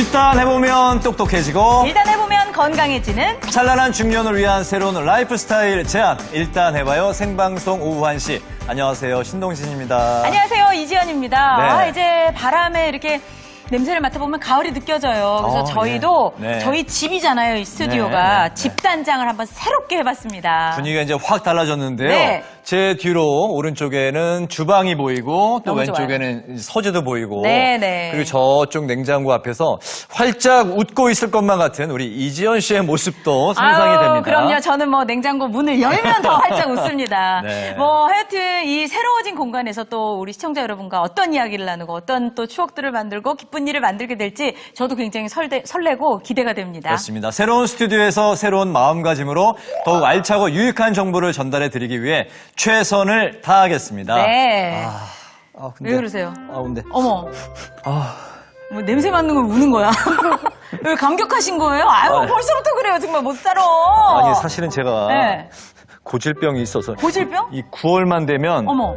일단 해보면 똑똑해지고 일단 해보면 건강해지는 찬란한 중년을 위한 새로운 라이프 스타일 제안. 일단 해봐요. 생방송 오후 1시. 안녕하세요. 신동진입니다. 안녕하세요. 이지연입니다. 네. 이제 바람에 이렇게 냄새를 맡아보면 가을이 느껴져요. 그래서 저희도 네. 저희 집이잖아요. 이 스튜디오가. 네. 집단장을 한번 새롭게 해봤습니다. 분위기가 이제 확 달라졌는데요. 네. 제 뒤로 오른쪽에는 주방이 보이고 또 너무 왼쪽에는 서재도 보이고 네네. 그리고 저쪽 냉장고 앞에서 활짝 웃고 있을 것만 같은 우리 이지연 씨의 모습도 상상이 됩니다. 그럼요. 저는 뭐 냉장고 문을 열면 더 활짝 웃습니다. 네. 뭐 하여튼 이 새로워진 공간에서 또 우리 시청자 여러분과 어떤 이야기를 나누고 어떤 또 추억들을 만들고 기쁜 일을 만들게 될지 저도 굉장히 설레고 기대가 됩니다. 그렇습니다. 새로운 스튜디오에서 새로운 마음가짐으로 더욱 알차고 유익한 정보를 전달해 드리기 위해 최선을 다하겠습니다. 네. 근데, 왜 그러세요? 근데. 어머. 뭐 냄새 맡는 걸 우는 거야? 왜 감격하신 거예요? 벌써부터 그래요. 정말 못 살아. 아니, 사실은 제가 네. 고질병이 있어서. 고질병? 이 9월만 되면. 어머.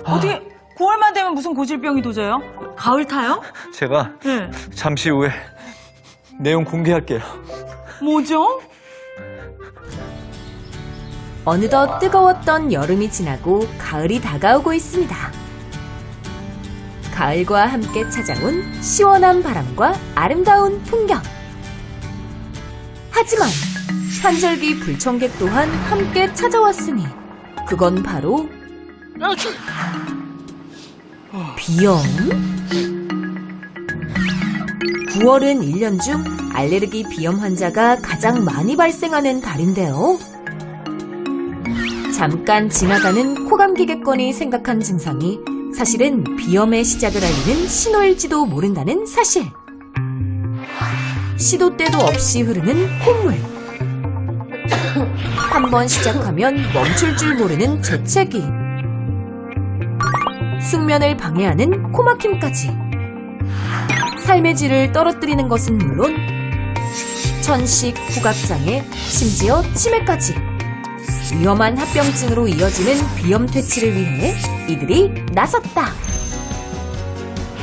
어떻게 9월만 되면 무슨 고질병이 도져요? 가을 타요? 제가 네. 잠시 후에 내용 공개할게요. 뭐죠? 어느덧 뜨거웠던 여름이 지나고 가을이 다가오고 있습니다. 가을과 함께 찾아온 시원한 바람과 아름다운 풍경. 하지만 환절기 불청객 또한 함께 찾아왔으니 그건 바로 비염? 9월은 1년 중 알레르기 비염 환자가 가장 많이 발생하는 달인데요. 잠깐 지나가는 코감기겠거니 생각한 증상이 사실은 비염의 시작을 알리는 신호일지도 모른다는 사실. 시도 때도 없이 흐르는 콧물. 한번 시작하면 멈출 줄 모르는 재채기. 숙면을 방해하는 코막힘까지. 삶의 질을 떨어뜨리는 것은 물론 천식, 후각장애, 심지어 치매까지. 위험한 합병증으로 이어지는 비염 퇴치를 위해 이들이 나섰다.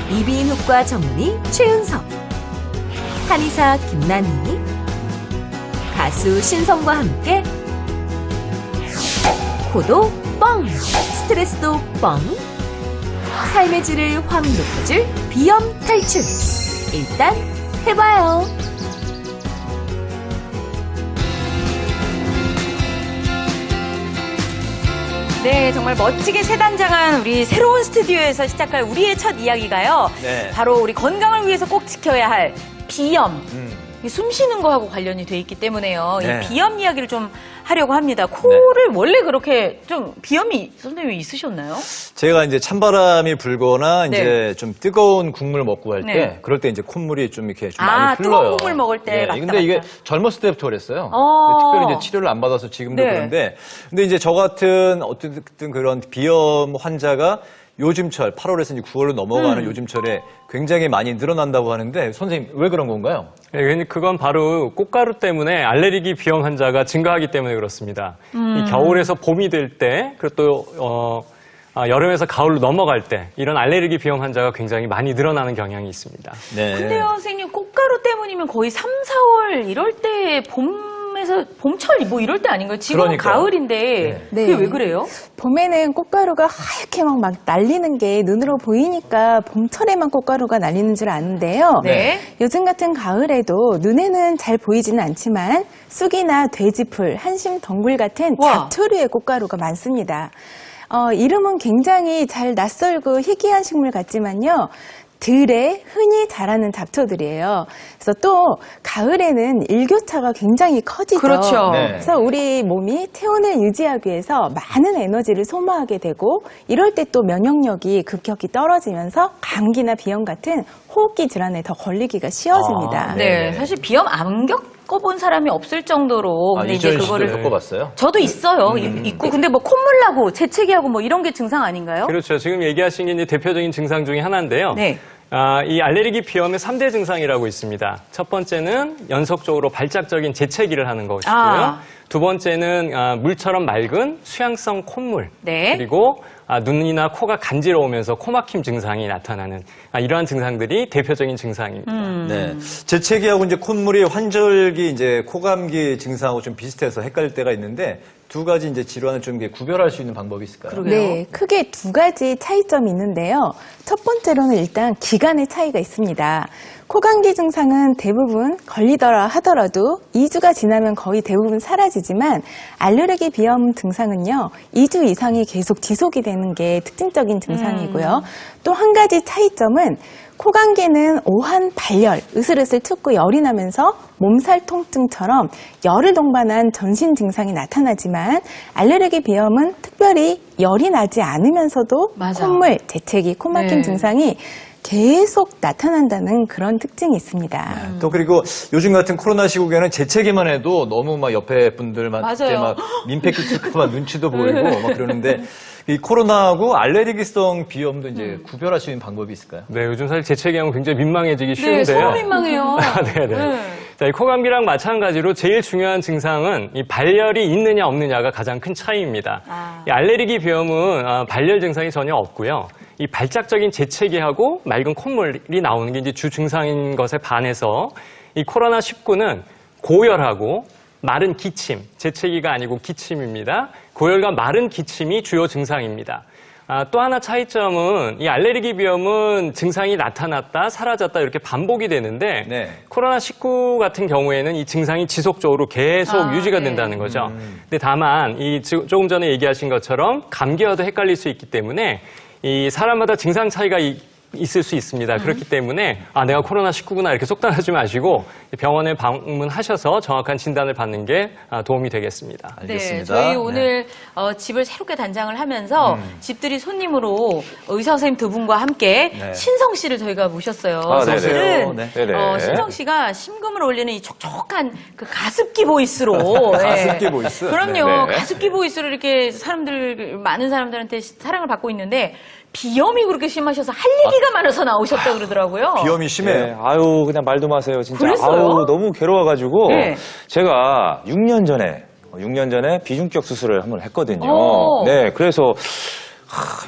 이비인후과 전문의 최은석, 한의사 김난희, 가수 신성과 함께 코도 뻥, 스트레스도 뻥, 삶의 질을 확 높여줄 비염 탈출. 일단 해봐요. 네, 정말 멋지게 새단장한 우리 새로운 스튜디오에서 시작할 우리의 첫 이야기가요. 네. 바로 우리 건강을 위해서 꼭 지켜야 할 비염. 이 숨 쉬는 거하고 관련이 돼 있기 때문에요. 네. 이 비염 이야기를 좀 하려고 합니다. 코를 원래 그렇게 좀 비염이 선생님이 있으셨나요? 제가 이제 찬바람이 불거나 네. 이제 좀 뜨거운 국물 먹고 할 때 네. 그럴 때 이제 콧물이 좀 이렇게 좀 많이 흘러요. 뜨거운 국물 먹을 때 맞다, 근데 이게 맞다. 젊었을 때부터 그랬어요. 어. 특별히 이제 치료를 안 받아서 지금도 네. 그런데 근데 이제 저 같은 어쨌든 그런 비염 환자가 요즘철 8월에서 이제 9월로 넘어가는 요즘철에 굉장히 많이 늘어난다고 하는데 선생님 왜 그런 건가요? 네, 그건 바로 꽃가루 때문에 알레르기 비염 환자가 증가하기 때문에 그렇습니다. 이 겨울에서 봄이 될 때, 그리고 또 여름에서 가을로 넘어갈 때 이런 알레르기 비염 환자가 굉장히 많이 늘어나는 경향이 있습니다. 네. 근데요, 선생님, 꽃가루 때문이면 거의 3, 4월 이럴 때 봄철 뭐 이럴 때 아닌가요? 지금은 그러니까요. 가을인데 네. 그게 왜 그래요? 봄에는 꽃가루가 하얗게 막 날리는 게 눈으로 보이니까 봄철에만 꽃가루가 날리는 줄 아는데요. 네. 요즘 같은 가을에도 눈에는 잘 보이지는 않지만 쑥이나 돼지풀, 한심 덩굴 같은 와. 잡초류의 꽃가루가 많습니다. 이름은 굉장히 잘 낯설고 희귀한 식물 같지만요. 들에 흔히 자라는 잡초들이에요. 그래서 또 가을에는 일교차가 굉장히 커지죠. 그렇죠. 네. 그래서 우리 몸이 체온을 유지하기 위해서 많은 에너지를 소모하게 되고 이럴 때 또 면역력이 급격히 떨어지면서 감기나 비염 같은 호흡기 질환에 더 걸리기가 쉬워집니다. 네, 사실 비염 안 겪어본 사람이 없을 정도로 근데 이제 이지연 씨도 그거를 겪어봤어요? 저도 있어요. 있고 근데 뭐 콧물 나고 재채기하고 뭐 이런 게 증상 아닌가요? 그렇죠. 지금 얘기하신 게 이제 대표적인 증상 중에 하나인데요. 네. 이 알레르기 비염의 3대 증상이라고 있습니다. 첫 번째는 연속적으로 발작적인 재채기를 하는 것이고요. 두 번째는 물처럼 맑은 수양성 콧물. 네. 그리고 눈이나 코가 간지러우면서 코막힘 증상이 나타나는 이러한 증상들이 대표적인 증상입니다. 네. 재채기하고 이제 콧물이 환절기 이제 코감기 증상하고 좀 비슷해서 헷갈릴 때가 있는데 두 가지 이제 질환을 좀 구별할 수 있는 방법이 있을까요? 네, 크게 두 가지 차이점이 있는데요. 첫 번째로는 일단 기간의 차이가 있습니다. 코감기 증상은 대부분 걸리더라 하더라도 2주가 지나면 거의 대부분 사라지지만 알레르기 비염 증상은요, 2주 이상이 계속 지속이 되는 게 특징적인 증상이고요. 또 한 가지 차이점은 코감기는 오한 발열, 으슬으슬 춥고 열이 나면서 몸살 통증처럼 열을 동반한 전신 증상이 나타나지만 알레르기 비염은 특별히 열이 나지 않으면서도 맞아. 콧물, 재채기, 코막힘 네. 증상이 계속 나타난다는 그런 특징이 있습니다. 또 그리고 요즘 같은 코로나 시국에는 재채기만 해도 너무 막 옆에 분들한테 맞아요. 막 민폐 끼칠까 봐 눈치도 보이고 막 그러는데 이 코로나하고 알레르기성 비염도 이제 구별할 수 있는 방법이 있을까요? 네, 요즘 사실 재채기하면 굉장히 민망해지기 네, 쉬운데요. 서로 민망해요. 네네. 자, 이 코감기랑 마찬가지로 제일 중요한 증상은 이 발열이 있느냐 없느냐가 가장 큰 차이입니다. 이 알레르기 비염은 발열 증상이 전혀 없고요. 이 발작적인 재채기하고 맑은 콧물이 나오는 게 이제 주 증상인 것에 반해서 이 코로나19는 고열하고 마른 기침, 재채기가 아니고 기침입니다. 고열과 마른 기침이 주요 증상입니다. 또 하나 차이점은 이 알레르기 비염은 증상이 나타났다, 사라졌다 이렇게 반복이 되는데 네. 코로나19 같은 경우에는 이 증상이 지속적으로 계속 유지가 네. 된다는 거죠. 근데 다만 이 조금 전에 얘기하신 것처럼 감기와도 헷갈릴 수 있기 때문에 이 사람마다 증상 차이가 있을 수 있습니다. 그렇기 때문에 내가 코로나19구나 이렇게 속단하지 마시고 병원에 방문하셔서 정확한 진단을 받는 게 도움이 되겠습니다. 알겠습니다. 네, 저희 오늘 집을 새롭게 단장을 하면서 집들이 손님으로 의사 선생님 두 분과 함께 네. 신성 씨를 저희가 모셨어요. 네네. 사실은 네. 네네. 신성 씨가 심금을 올리는 이 촉촉한 그 가습기 보이스로 가습기 예. 보이스? 그럼요. 네네. 가습기 보이스로 이렇게 많은 사람들한테 사랑을 받고 있는데 비염이 그렇게 심하셔서 할 얘기가 많아서 나오셨다 그러더라고요. 비염이 심해요. 네, 아유 그냥 말도 마세요 진짜. 그랬어요? 아유 너무 괴로워가지고 네. 제가 6년 전에 비중격 수술을 한번 했거든요. 오. 네, 그래서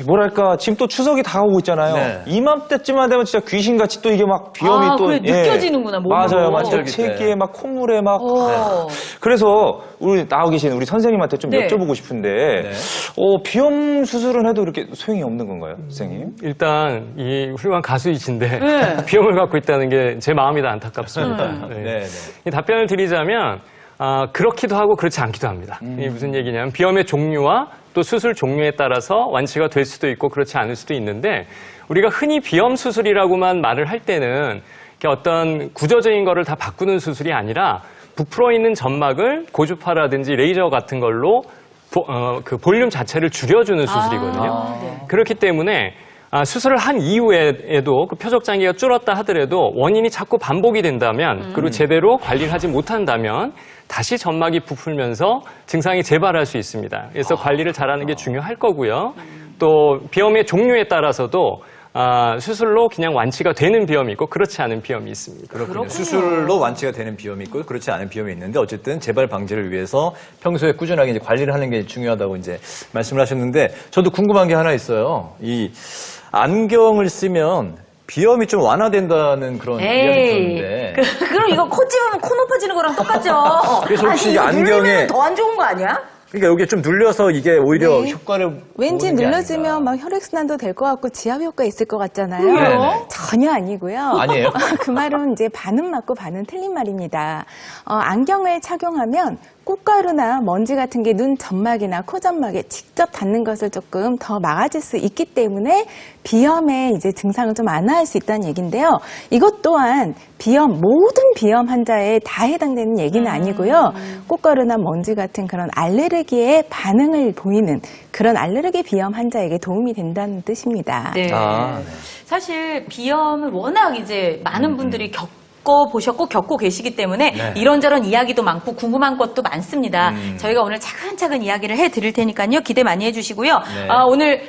뭐랄까 지금 또 추석이 다가오고 있잖아요. 네. 이맘때쯤만 되면 진짜 귀신같이 또 이게 막 비염이 또 그래, 느껴지는구나, 몸으로. 맞아요, 환절기 재채기에 막 콧물에 막 오. 그래서 우리 나와 계신 우리 선생님한테 좀 네. 여쭤보고 싶은데 네. 비염 수술은 해도 그렇게 소용이 없는 건가요, 선생님? 일단 이 훌륭한 가수이신데 네. 비염을 갖고 있다는 게 제 마음이 다 안타깝습니다. 네. 네, 네. 이 답변을 드리자면 그렇기도 하고 그렇지 않기도 합니다. 이게 무슨 얘기냐면 비염의 종류와 또 수술 종류에 따라서 완치가 될 수도 있고 그렇지 않을 수도 있는데 우리가 흔히 비염 수술이라고만 말을 할 때는 이렇게 어떤 구조적인 거를 다 바꾸는 수술이 아니라 부풀어 있는 점막을 고주파라든지 레이저 같은 걸로 그 볼륨 자체를 줄여주는 수술이거든요. 네. 그렇기 때문에 수술을 한 이후에도 그 표적 장기가 줄었다 하더라도 원인이 자꾸 반복이 된다면 그리고 제대로 관리를 하지 못한다면 다시 점막이 부풀면서 증상이 재발할 수 있습니다. 그래서 관리를 잘하는 게 중요할 거고요. 또 비염의 종류에 따라서도 수술로 그냥 완치가 되는 비염이 있고 그렇지 않은 비염이 있습니다. 그렇군요. 수술로 완치가 되는 비염이 있고 그렇지 않은 비염이 있는데 어쨌든 재발 방지를 위해서 평소에 꾸준하게 이제 관리를 하는 게 중요하다고 이제 말씀을 하셨는데 저도 궁금한 게 하나 있어요. 이 안경을 쓰면 비염이 좀 완화된다는 그런 이야기 들었는데. 그럼 이거 코 찝으면 코 높아지는 거랑 똑같죠? 그래서 혹시 이거 안경에- 누르면 더 안 좋은 거 아니야? 그러니까 여기 좀 눌려서 이게 오히려 네. 효과를 왠지 보는 게 눌러주면 아닌가. 막 혈액순환도 될 것 같고 지압 효과 있을 것 같잖아요. 그래요? 전혀 아니고요. 아니에요? 그 말은 이제 반은 맞고 반은 틀린 말입니다. 안경을 착용하면 꽃가루나 먼지 같은 게 눈 점막이나 코 점막에 직접 닿는 것을 조금 더 막아줄 수 있기 때문에 비염의 이제 증상을 좀 완화할 수 있다는 얘기인데요. 이것 또한 모든 비염 환자에 다 해당되는 얘기는 아니고요. 꽃가루나 먼지 같은 그런 알레르기에 반응을 보이는 그런 알레르기 비염 환자에게 도움이 된다는 뜻입니다. 네. 아, 네. 사실 비염을 워낙 이제 많은 분들이 겪어보셨고 겪고 계시기 때문에 네. 이런저런 이야기도 많고 궁금한 것도 많습니다. 저희가 오늘 차근차근 이야기를 해드릴 테니까요. 기대 많이 해주시고요. 네. 오늘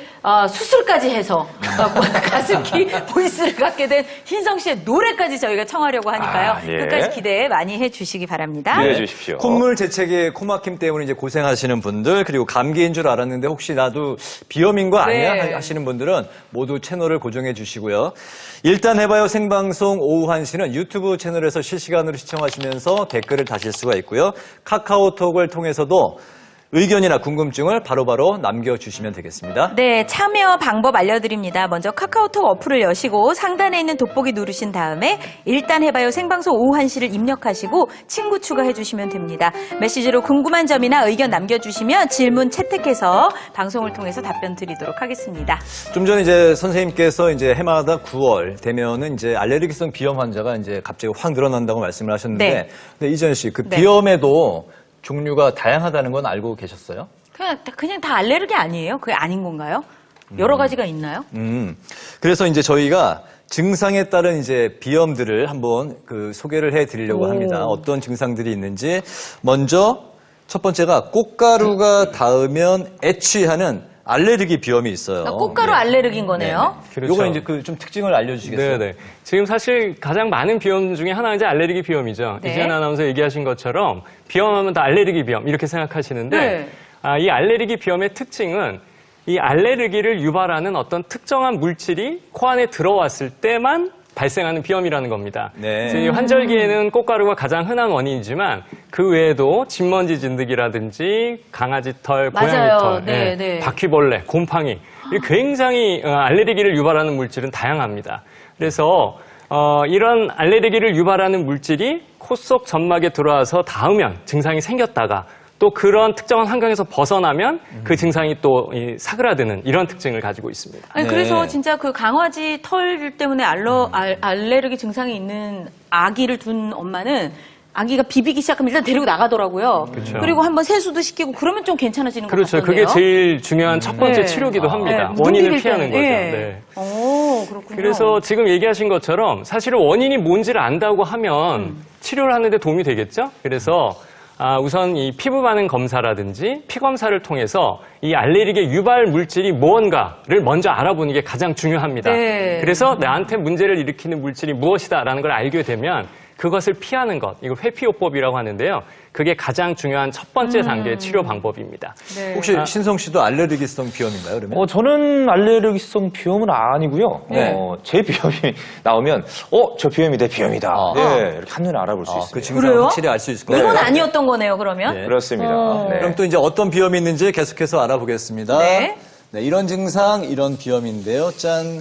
수술까지 해서 가습기 보이스를 갖게 된 신성 씨의 노래까지 저희가 청하려고 하니까요. 예. 끝까지 기대 많이 해주시기 바랍니다. 기대해 주십시오. 콧물 재채기, 코막힘 때문에 이제 고생하시는 분들, 그리고 감기인 줄 알았는데 혹시 나도 비염인 거 아니야? 네. 하시는 분들은 모두 채널을 고정해 주시고요. 일단 해봐요 생방송 오후 1시는 유튜브 채널에서 실시간으로 시청하시면서 댓글을 다실 수가 있고요. 카카오톡을 통해서도 의견이나 궁금증을 바로바로 남겨주시면 되겠습니다. 네, 참여 방법 알려드립니다. 먼저 카카오톡 어플을 여시고 상단에 있는 돋보기 누르신 다음에 일단 해봐요 생방송 오후 1시를 입력하시고 친구 추가해주시면 됩니다. 메시지로 궁금한 점이나 의견 남겨주시면 질문 채택해서 방송을 통해서 답변 드리도록 하겠습니다. 좀 전에 이제 선생님께서 이제 해마다 9월 되면은 이제 알레르기성 비염 환자가 이제 갑자기 확 늘어난다고 말씀을 하셨는데, 네. 근데 이전 씨, 그 네. 비염에도 종류가 다양하다는 건 알고 계셨어요? 그냥 다 알레르기 아니에요? 그게 아닌 건가요? 여러 가지가 있나요? 그래서 이제 저희가 증상에 따른 이제 비염들을 한번 그 소개를 해 드리려고 합니다. 어떤 증상들이 있는지. 먼저 첫 번째가 꽃가루가 닿으면 애취하는 알레르기 비염이 있어요. 꽃가루 알레르기인 거네요. 그렇죠. 요거 이제 그 좀 특징을 알려주시겠어요? 네네. 지금 사실 가장 많은 비염 중에 하나가 이제 알레르기 비염이죠. 네. 이지연 아나운서 얘기하신 것처럼 비염하면 다 알레르기 비염 이렇게 생각하시는데 네. 이 알레르기 비염의 특징은 이 알레르기를 유발하는 어떤 특정한 물질이 코 안에 들어왔을 때만 발생하는 비염이라는 겁니다. 네. 그래서 이 환절기에는 꽃가루가 가장 흔한 원인이지만 그 외에도 진먼지 진드기라든지 강아지 털, 고양이 맞아요. 털, 네, 네. 바퀴벌레, 곰팡이 이 굉장히 알레르기를 유발하는 물질은 다양합니다. 그래서 이런 알레르기를 유발하는 물질이 코 속 점막에 들어와서 닿으면 증상이 생겼다가 또 그런 특정한 환경에서 벗어나면 그 증상이 또 사그라드는 이런 특징을 가지고 있습니다. 아니, 네. 그래서 진짜 그 강아지 털 때문에 알레르기 증상이 있는 아기를 둔 엄마는 아기가 비비기 시작하면 일단 데리고 나가더라고요. 그렇죠. 그리고 한번 세수도 시키고 그러면 좀 괜찮아지는 것 그렇죠. 같던데요. 그게 제일 중요한 첫 번째 네. 치료기도 합니다. 네, 원인을 비빌 피하는 거죠. 때는. 네. 오, 그렇군요. 그래서 지금 얘기하신 것처럼 사실은 원인이 뭔지를 안다고 하면 치료를 하는데 도움이 되겠죠? 그래서 우선 이 피부 반응 검사라든지 피 검사를 통해서 이 알레르기 유발 물질이 무언가를 먼저 알아보는 게 가장 중요합니다. 네. 그래서 나한테 문제를 일으키는 물질이 무엇이다라는 걸 알게 되면 그것을 피하는 것, 이걸 회피요법이라고 하는데요. 그게 가장 중요한 첫 번째 단계의 치료 방법입니다. 네. 혹시 신성 씨도 알레르기성 비염인가요, 그러면? 저는 알레르기성 비염은 아니고요. 네. 제 비염이 나오면 저 비염이 내 비염이다. 아. 네, 이렇게 한눈에 알아볼 수 그 있습니다. 증상을 그래요? 확실히 알 수 있을 거예요. 이건 아니었던 거네요, 그러면. 네. 그렇습니다. 네. 그럼 또 이제 어떤 비염이 있는지 계속해서 알아보겠습니다. 네. 네, 이런 증상, 이런 비염인데요. 짠,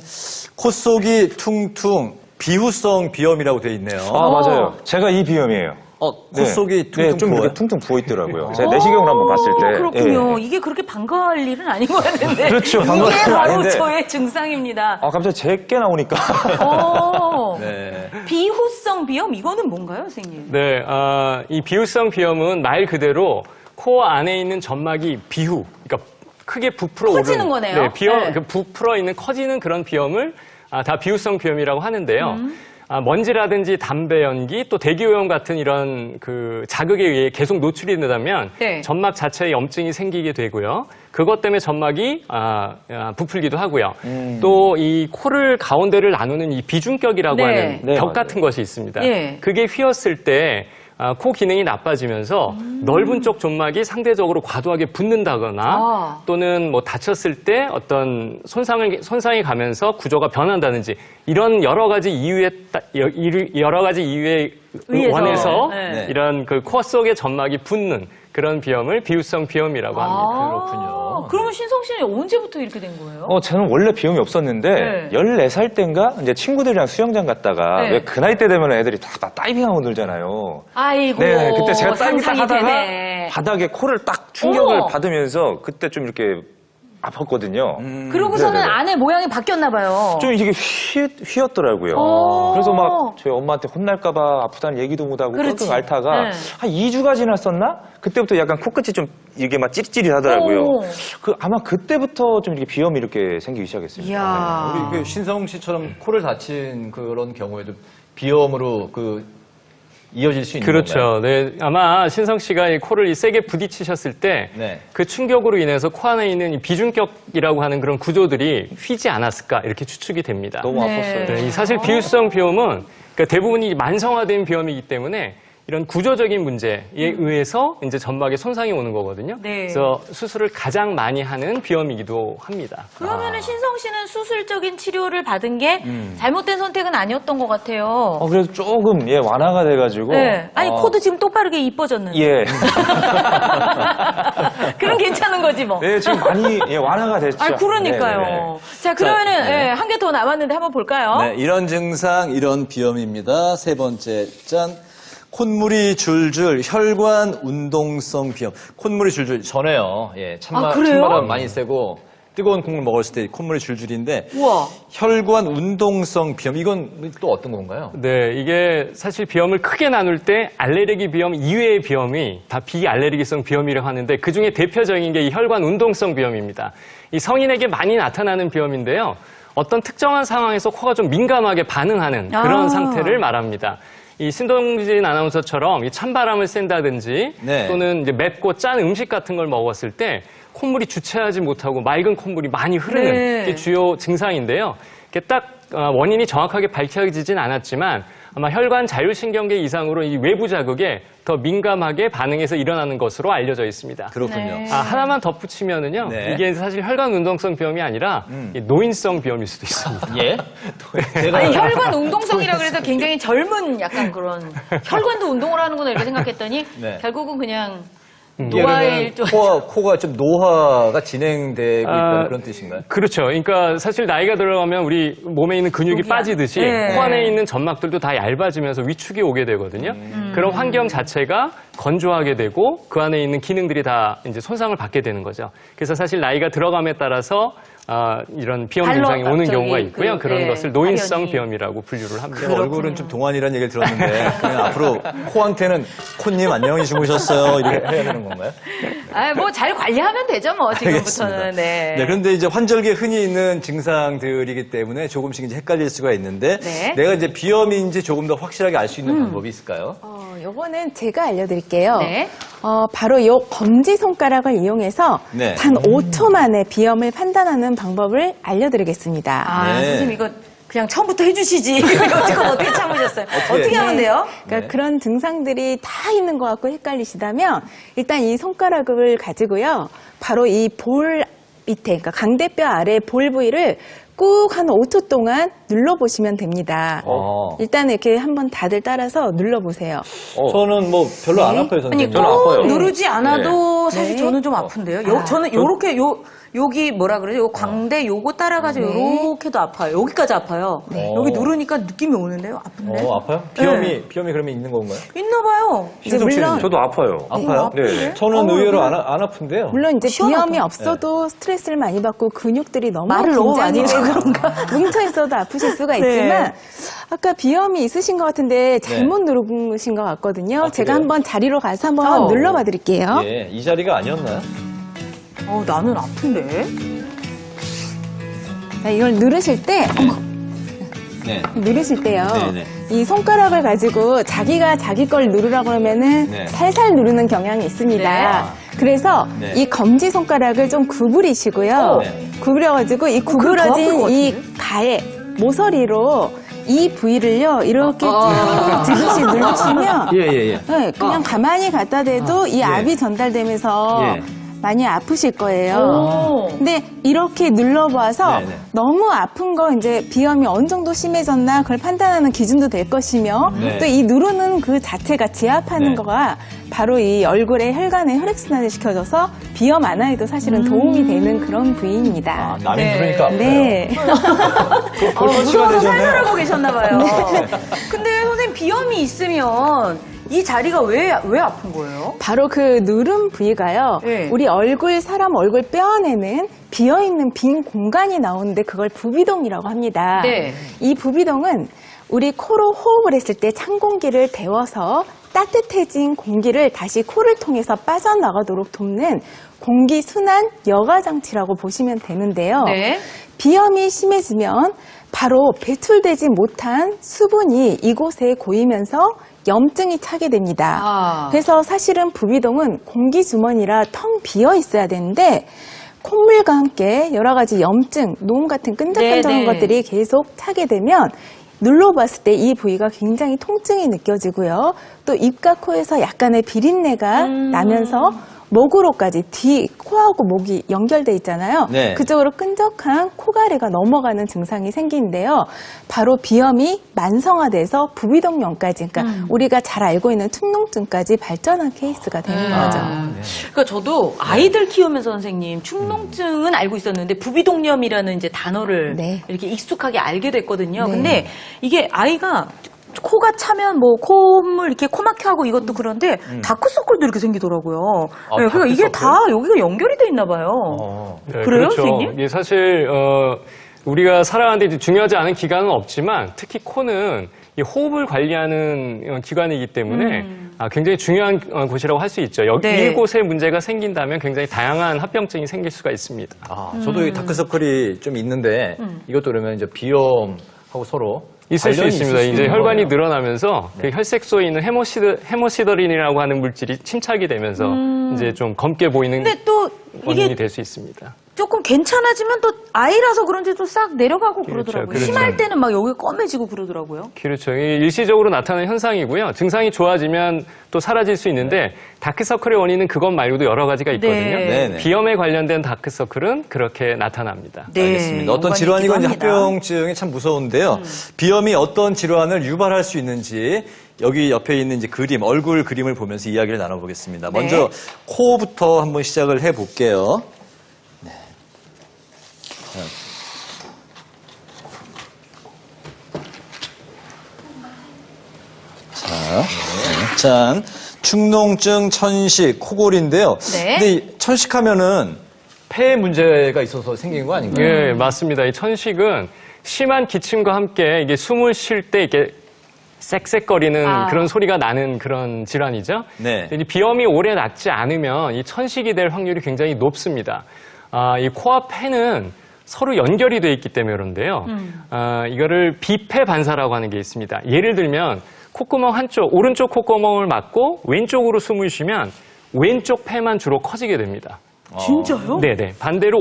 콧속이 퉁퉁, 비후성 비염이라고 돼 있네요. 맞아요. 제가 이 비염이에요. 콧속이 퉁퉁 네, 좀 부어요? 이렇게 퉁퉁 부어 있더라고요. 제가 내시경을 한번 봤을 때. 그렇군요. 예. 이게 그렇게 반가워할 일은 아닌 것 같은데. 그렇죠. 이게 반가워할 일은 바로 아닌데. 저의 증상입니다. 갑자기 제게 나오니까. 네. 비후성 비염 이거는 뭔가요, 선생님? 네, 이 비후성 비염은 말 그대로 코 안에 있는 점막이 비후, 그러니까 크게 부풀어 커지는 오르는, 거네요. 네, 비염, 네. 그 부풀어 있는 커지는 그런 비염을 다 비후성 비염이라고 하는데요. 먼지라든지 담배 연기 또 대기오염 같은 이런 그 자극에 의해 계속 노출이 되다면 네. 점막 자체에 염증이 생기게 되고요. 그것 때문에 점막이 부풀기도 하고요. 또 이 코를 가운데를 나누는 이 비중격이라고 네. 하는 네, 벽 맞아요. 같은 것이 있습니다. 예. 그게 휘었을 때 코 기능이 나빠지면서 넓은 쪽 점막이 상대적으로 과도하게 붓는다거나 또는 뭐 다쳤을 때 어떤 손상이 가면서 구조가 변한다든지 이런 여러 가지 이유에 의해서. 원해서 네. 이런 그 코 속의 점막이 붓는 그런 비염을 비후성 비염이라고 합니다. 그렇군요. 그러면 신성 씨는 언제부터 이렇게 된 거예요? 저는 원래 비염이 없었는데, 네. 14살 땐가 이제 친구들이랑 수영장 갔다가, 네. 왜 그 나이 때 되면 애들이 다 다이빙하고 놀잖아요. 아이고, 네, 그때 제가 다이빙 딱 상상이 하다가 되네. 바닥에 코를 딱 충격을 어머! 받으면서 그때 좀 이렇게 아팠거든요. 그러고서는 네네네. 안에 모양이 바뀌었나 봐요. 좀 이게 휘었더라고요. 그래서 막 저희 엄마한테 혼날까봐 아프다는 얘기도 못하고 그렇지. 끙끙 앓다가 네. 한 2주가 지났었나? 그때부터 약간 코끝이 좀 이게 막 찌릿찌릿하더라고요. 오. 아마 그때부터 좀 이렇게 비염이 이렇게 생기기 시작했습니다. 이야. 우리 그 신성 씨처럼 코를 다친 그런 경우에도 비염으로 그 이어질 수 있는 건가요? 그렇죠. 네, 아마 신성 씨가 이 코를 세게 부딪히셨을 때 그 네. 충격으로 인해서 코 안에 있는 이 비중격이라고 하는 그런 구조들이 휘지 않았을까 이렇게 추측이 됩니다. 너무 아팠어요. 네, 이 사실 비유성 비염은 그러니까 대부분이 만성화된 비염이기 때문에 이런 구조적인 문제에 의해서 이제 점막에 손상이 오는 거거든요. 네. 그래서 수술을 가장 많이 하는 비염이기도 합니다. 그러면은 신성 씨는 수술적인 치료를 받은 게 잘못된 선택은 아니었던 것 같아요. 그래서 조금 완화가 돼가지고. 네. 아니 코도 지금 똑바르게 이뻐졌는데. 예. 그럼 괜찮은 거지 뭐. 네, 지금 많이 완화가 됐죠. 아, 그러니까요. 네네네. 자, 그러면은 네. 한 개 더 남았는데 한번 볼까요? 네, 이런 증상, 이런 비염입니다. 세 번째, 짠. 콧물이 줄줄, 혈관 운동성 비염. 콧물이 줄줄, 전에요. 예, 아, 그래요? 찬바람 많이 쐬고, 뜨거운 국물 먹었을 때 콧물이 줄줄인데, 우와. 혈관 운동성 비염, 이건 또 어떤 건가요? 네, 이게 사실 비염을 크게 나눌 때 알레르기 비염 이외의 비염이 다 비알레르기성 비염이라고 하는데 그중에 대표적인 게 이 혈관 운동성 비염입니다. 이 성인에게 많이 나타나는 비염인데요. 어떤 특정한 상황에서 코가 좀 민감하게 반응하는 그런 상태를 말합니다. 이 신동진 아나운서처럼 이 찬바람을 쐰다든지 네. 또는 이제 맵고 짠 음식 같은 걸 먹었을 때 콧물이 주체하지 못하고 맑은 콧물이 많이 흐르는 네. 게 주요 증상인데요. 이게 딱 원인이 정확하게 밝혀지진 않았지만 아마 혈관 자율신경계 이상으로 이 외부 자극에 더 민감하게 반응해서 일어나는 것으로 알려져 있습니다. 그렇군요. 네. 하나만 덧붙이면은요. 네. 이게 사실 혈관 운동성 비염이 아니라 이 노인성 비염일 수도 있습니다. 예? 제가 아니 혈관 운동성이라 그래서 굉장히 젊은 약간 그런 혈관도 운동을 하는구나 이렇게 생각했더니 네. 결국은 그냥 예를 노화의 들면 일종. 코가 좀 노화가 진행되고 있다는 그런 뜻인가요? 그렇죠. 그러니까 사실 나이가 들어가면 우리 몸에 있는 근육이 여기야. 빠지듯이 네. 코 안에 있는 점막들도 다 얇아지면서 위축이 오게 되거든요. 그런 환경 자체가 건조하게 되고 그 안에 있는 기능들이 다 이제 손상을 받게 되는 거죠. 그래서 사실 나이가 들어감에 따라서 이런 비염 증상이 오는 갑자기 경우가 있고요. 그, 그런 네, 것을 노인성 발현이. 비염이라고 분류를 합니다. 제가 얼굴은 좀 동안이라는 얘기를 들었는데 그냥 앞으로 코한테는 코님 안녕히 주무셨어요 이렇게 해야 되는 건가요? 뭐 잘 관리하면 되죠 뭐 지금부터는. 알겠습니다. 네. 네, 그런데 이제 환절기에 흔히 있는 증상들이기 때문에 조금씩 이제 헷갈릴 수가 있는데 네. 내가 이제 비염인지 조금 더 확실하게 알 수 있는 방법이 있을까요? 요거는 제가 알려드릴게요. 네. 바로 요 검지손가락을 이용해서 네. 단 5초 만에 비염을 판단하는 방법을 알려드리겠습니다. 아 네. 선생님 이거 그냥 처음부터 해주시지. 이거 지금 어떻게 참으셨어요? 어떻게 하면 돼요? 그러니까 네. 그런 증상들이 다 있는 것 같고 헷갈리시다면 일단 이 손가락을 가지고요. 바로 이 볼 밑에, 그러니까 강대뼈 아래 볼 부위를 꾹 한 5초 동안 눌러보시면 됩니다. 일단 이렇게 한번 다들 따라서 눌러보세요. 저는 뭐 별로 안 아파요, 아니 선생님. 저는 아파요. 꼭 누르지 않아도 사실 네. 저는 좀 아픈데요. 저는 요렇게 여기 뭐라 그러죠? 요 광대 요거 따라가지고 네. 요렇게도 아파요. 여기까지 아파요. 여기 누르니까 느낌이 오는데요. 아픈데? 아파요? 네. 비염이 그러면 있는 건가요? 있나 봐요. 이제 신성 씨는 물론 저도 아파요. 아파요? 네. 저는 의외로 안 아픈데요. 물론 이제 시원하다. 비염이 없어도 스트레스를 많이 받고 근육들이 너무 말을 너무 많이 해서 뭉쳐 있어도 아프실 수가 네. 있지만 아까 비염이 있으신 것 같은데 잘못 누르신 것 같거든요. 아, 제가 그래요? 한번 자리로 가서 한번 눌러봐 드릴게요. 예, 이 자리가 아니었나요? 나는 아픈데. 자, 이걸 누르실 때 네. 누르실 때요. 네네. 이 손가락을 가지고 자기가 자기 걸 누르라고 하면은 네. 살살 누르는 경향이 있습니다. 네. 그래서 네. 이 검지 손가락을 좀 구부리시고요. 네. 구부려가지고 이 그거 더 아플 구부러진 것 이 같은데? 가에 모서리로 이 부위를요 이렇게 쭉 들듯이 누르시면 예. 네, 그냥 가만히 갖다 대도 이 압이 전달되면서 예. 많이 아프실 거예요. 오. 근데 이렇게 눌러봐서 네네. 너무 아픈 거 이제 비염이 어느 정도 심해졌나 그걸 판단하는 기준도 될 것이며 네. 또 이 누르는 그 자체가 지압하는 네. 거가 바로 이 얼굴의 혈관의 혈액순환을 시켜줘서 비염 완화에도 사실은 도움이 되는 그런 부위입니다. 남이 네. 누르니까 아파요. 네. 무서워서 살살하고 계셨나봐요. 근데 선생님 비염이 있으면 이 자리가 왜 아픈 거예요? 바로 그 누름 부위가요. 네. 우리 사람 얼굴 뼈 안에는 비어있는 빈 공간이 나오는데 그걸 부비동이라고 합니다. 네. 이 부비동은 우리 코로 호흡을 했을 때 찬 공기를 데워서 따뜻해진 공기를 다시 코를 통해서 빠져나가도록 돕는 공기 순환 여과 장치라고 보시면 되는데요. 네. 비염이 심해지면 바로 배출되지 못한 수분이 이곳에 고이면서 염증이 차게 됩니다. 아. 그래서 사실은 부비동은 공기주머니라 텅 비어 있어야 되는데 콧물과 함께 여러 가지 염증, 노음 같은 끈적끈적한 네네. 것들이 계속 차게 되면 눌러봤을 때 이 부위가 굉장히 통증이 느껴지고요. 또 입과 코에서 약간의 비린내가 나면서 목으로까지 코하고 목이 연결돼 있잖아요. 네. 그쪽으로 끈적한 코가래가 넘어가는 증상이 생기는데요. 바로 비염이 만성화돼서 부비동염까지, 그러니까 우리가 잘 알고 있는 축농증까지 발전한 케이스가 되는 거죠. 그러니까 저도 아이들 키우면서 선생님 축농증은 알고 있었는데 부비동염이라는 이제 단어를 네. 이렇게 익숙하게 알게 됐거든요. 네. 근데 이게 아이가 코가 차면 뭐 콧물 이렇게 코막혀 하고 이것도 그런데 다크서클도 이렇게 생기더라고요. 아, 네, 그러니까 이게 다크서클? 다 여기가 연결이 돼 있나 봐요. 어. 네, 그래요, 그렇죠. 선생님? 이게 사실 우리가 살아가는데 이제 중요하지 않은 기관은 없지만 특히 코는 이 호흡을 관리하는 기관이기 때문에 굉장히 중요한 곳이라고 할 수 있죠. 여기 네. 이곳에 문제가 생긴다면 굉장히 다양한 합병증이 생길 수가 있습니다. 저도 이 다크서클이 좀 있는데 이것도 그러면 이제 비염하고 서로 있을 수 관련이 있습니다. 있을 수 이제 있는 혈관이 거네요. 늘어나면서 그 혈색소에 있는 헤모시더린이라고 하는 물질이 침착이 되면서 이제 좀 검게 보이는 근데 또 원인이 이게 될 수 있습니다. 조금 괜찮아지면 또 아이라서 그런지 또 싹 내려가고 그러더라고요. 그렇죠. 심할 때는 막 여기 검해지고 그러더라고요. 그렇죠. 이게 일시적으로 나타나는 현상이고요. 증상이 좋아지면 또 사라질 수 있는데 다크서클의 원인은 그것 말고도 여러 가지가 있거든요. 네. 네. 비염에 관련된 다크서클은 그렇게 나타납니다. 알겠습니다. 어떤 연관이 질환이건 이제 있기도 합니다. 합병증이 참 무서운데요. 비염이 어떤 질환을 유발할 수 있는지 여기 옆에 있는 이제 그림, 얼굴 그림을 보면서 이야기를 나눠보겠습니다. 네. 먼저 코부터 한번 시작을 해볼게요. 네. 자, 축농증, 천식, 코골인데요. 네. 근데 이 천식하면은 폐에 문제가 있어서 생긴 거 아닌가요? 예, 맞습니다. 이 천식은 심한 기침과 함께 이게 숨을 쉴 때 이렇게 쌕쌕거리는 그런 소리가 나는 그런 질환이죠. 네. 이 비염이 오래 낫지 않으면 이 천식이 될 확률이 굉장히 높습니다. 이 코와 폐는 서로 연결이 되어 있기 때문에 그런데요. 이거를 비폐 반사라고 하는 게 있습니다. 예를 들면 콧구멍 한쪽, 오른쪽 콧구멍을 막고 왼쪽으로 숨을 쉬면 왼쪽 폐만 주로 커지게 됩니다. 진짜요? 네네. 반대로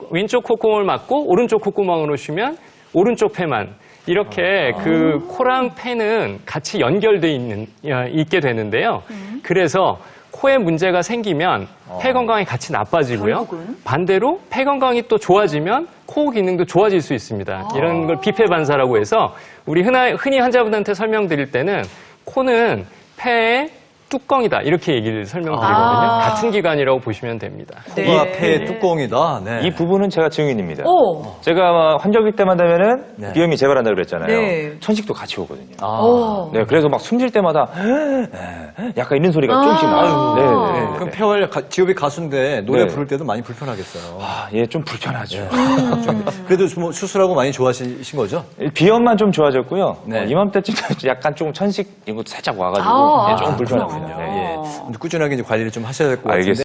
왼쪽 콧구멍을 막고 오른쪽 콧구멍으로 쉬면 오른쪽 폐만. 이렇게 그 코랑 폐는 같이 연결돼 있게 되는데요. 그래서 코에 문제가 생기면 폐 건강이 같이 나빠지고요. 반대로 폐 건강이 또 좋아지면 코 기능도 좋아질 수 있습니다. 이런 걸 비폐 반사라고 해서 우리 흔히 환자분한테 설명드릴 때는 코는 폐의 뚜껑이다 이렇게 얘기를 설명드리거든요. 같은 기관이라고 보시면 됩니다. 코가 폐의 뚜껑이다. 네. 이 부분은 제가 증인입니다. 오. 제가 환절기 때만 되면은 네. 비염이 재발한다고 그랬잖아요. 네. 천식도 같이 오거든요. 오. 네, 그래서 막 숨 쉴 때마다 약간 이런 소리가 조금씩 나요. 네, 네, 네. 그럼 폐활 직업이 가수인데 노래 네. 부를 때도 많이 불편하겠어요. 예, 좀 불편하죠. 그래도 뭐 수술하고 많이 좋아하신 거죠? 비염만 좀 좋아졌고요. 네. 이맘때쯤 약간 조금 천식 이것도 살짝 와가지고 아, 예, 조금 그렇구나. 불편합니다. 네. 예. 꾸준하게 이제 관리를 좀 하셔야 될 것 같은데. 알겠습니다.